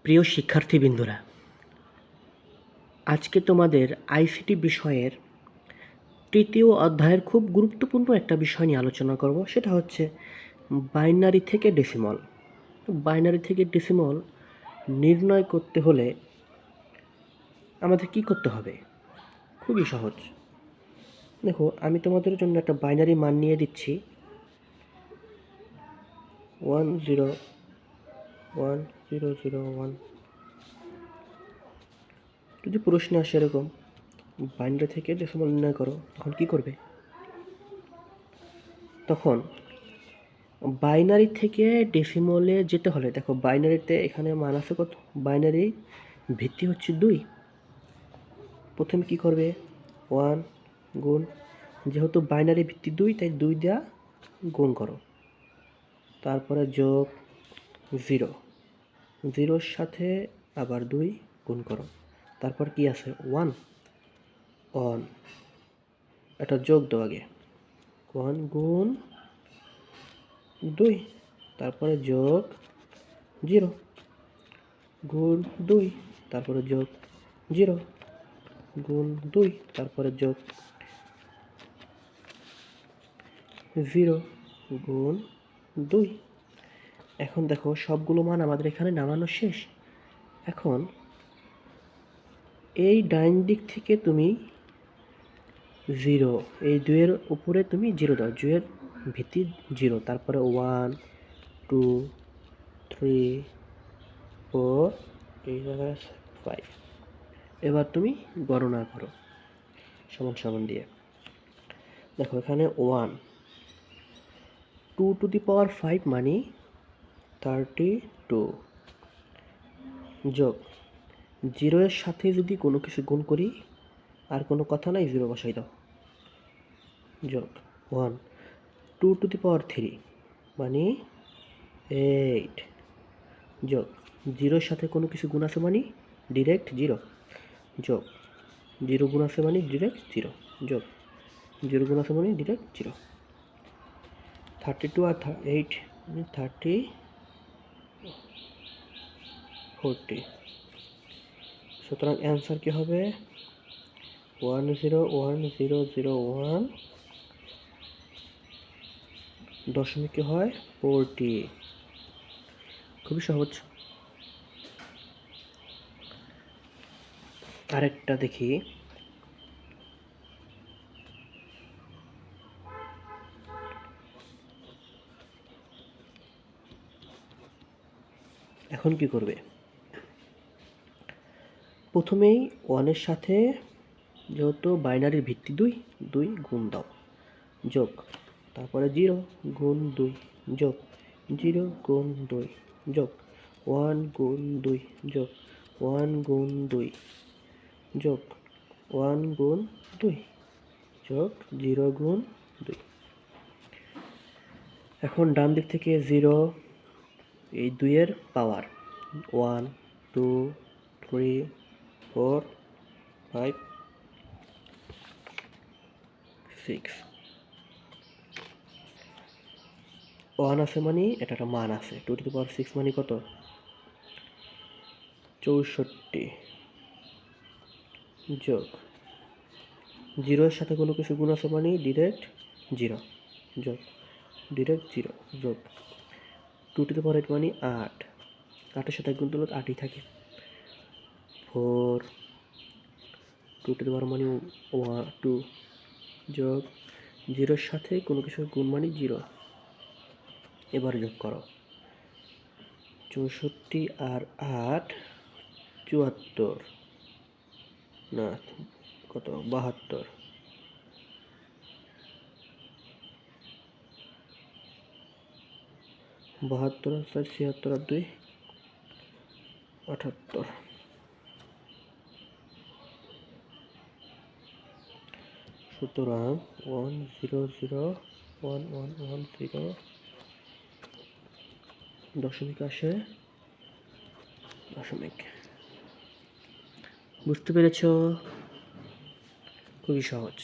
প্রিয় শিক্ষার্থীবৃন্দরা, আজকে তোমাদের আইসিটি বিষয়ের তৃতীয় অধ্যায়ের খুব গুরুত্বপূর্ণ একটা বিষয় নিয়ে আলোচনা করব। সেটা হচ্ছে বাইনারি থেকে ডেসিমল। বাইনারি থেকে ডেসিমল নির্ণয় করতে হলে আমাদের কি করতে হবে? খুবই সহজ। দেখো, আমি তোমাদের জন্য একটা বাইনারি মান নিয়ে দিচ্ছি 101001। যদি প্রশ্ন আসে এরকম, বাইনারি থেকে ডেসিমল নির্ণয় করো, তখন কি করবে? তখন বাইনারি থেকে ডেসিমলে যেতে হলে দেখো, বাইনারিতে এখানে মান আছে কত? বাইনারি ভিত্তি হচ্ছে 2। প্রথমে কি করবে? 1 গুণ, যেহেতু বাইনারি ভিত্তি 2 তাই 2 দেওয়া গুণ করো, তারপরে যোগ 0, 0-র সাথে আবার 2 গুণ করো, তারপর কি আছে? 1 এটা যোগ দাও আগে। 1 গুণ 2, তারপরে যোগ 0 গুণ 2, তারপরে যোগ 0 গুণ 2, তারপরে যোগ 0 গুণ 2। এখন দেখো, সবগুলো মান আমাদের এখানে নামানো শেষ। এখন এই ডাইন দিক থেকে তুমি 0, এই 2-এর উপরে তুমি 0 দাও, 2-এর ভিত্তি 0, তারপরে 1 2 3 4, এই জায়গায় 5। এবার তুমি গণনা করো সমান সমান দিয়ে। দেখো, এখানে 1 2 টু দি পাওয়ার 5 মানে 32, যোগ 0-এর সাথে যদি কোনো কিছু গুণ করি, আর কোনো কথা নাই, 0 বসাই দাও, যোগ 1 2 টু দি পাওয়ার 3 মানে 8, যোগ 0-এর সাথে কোনো কিছু গুণ আছে মানে ডিরেক্ট 0, যোগ 0 গুণ আছে মানে ডিরেক্ট 0, যোগ 0 গুণ আছে মানে ডিরেক্ট 0। 32 আর 8 মানে 40। সুতরাং অ্যান্সার কি হবে? 101,001 দশমিক হয় 40। খুবই সহজ। আরেকটা দেখি। এখন কি করবে? প্রথমেই 1-এর সাথে, যেহেতু বাইনারির ভিত্তি 2, 2 গুণ দাও, যোগ, তারপরে 0 গুণ 2, যোগ 0 গুণ 2, যোগ 1 গুণ 2, যোগ 1 গুণ 2, যোগ 1 গুণ 2, যোগ 0 গুণ 2। এখন ডান দিক থেকে 0, এই 2-এর পাওয়ার 1 2 3 4 5 6, 1 আছে মানে এটা একটা মান আছে। 2 টু দি পাওয়ার 6 মানে কত? 64, যোগ 0-এর সাথে কোনো কিছু গুণ আছে মানে ডিরেক্ট 0, যোগ ডিরেক্ট 0, যোগ 2 টু দি পাওয়ার 8 মানে 8, 8-এর সাথে গুণ তুললে 8ই থাকে। 4, 2 টু দি পাওয়ার মানে 2, যোগ 0-এর সাথে কোনো কিছু গুণ মানে 0। এবার যোগ করো, 64 আর 8 74, না কত, 72, 72 আর 4 76 আর 2 78। সুতরাং 1001110 দশমিক আসে দশমিক। বুঝতে পেরেছ? খুবই সহজ।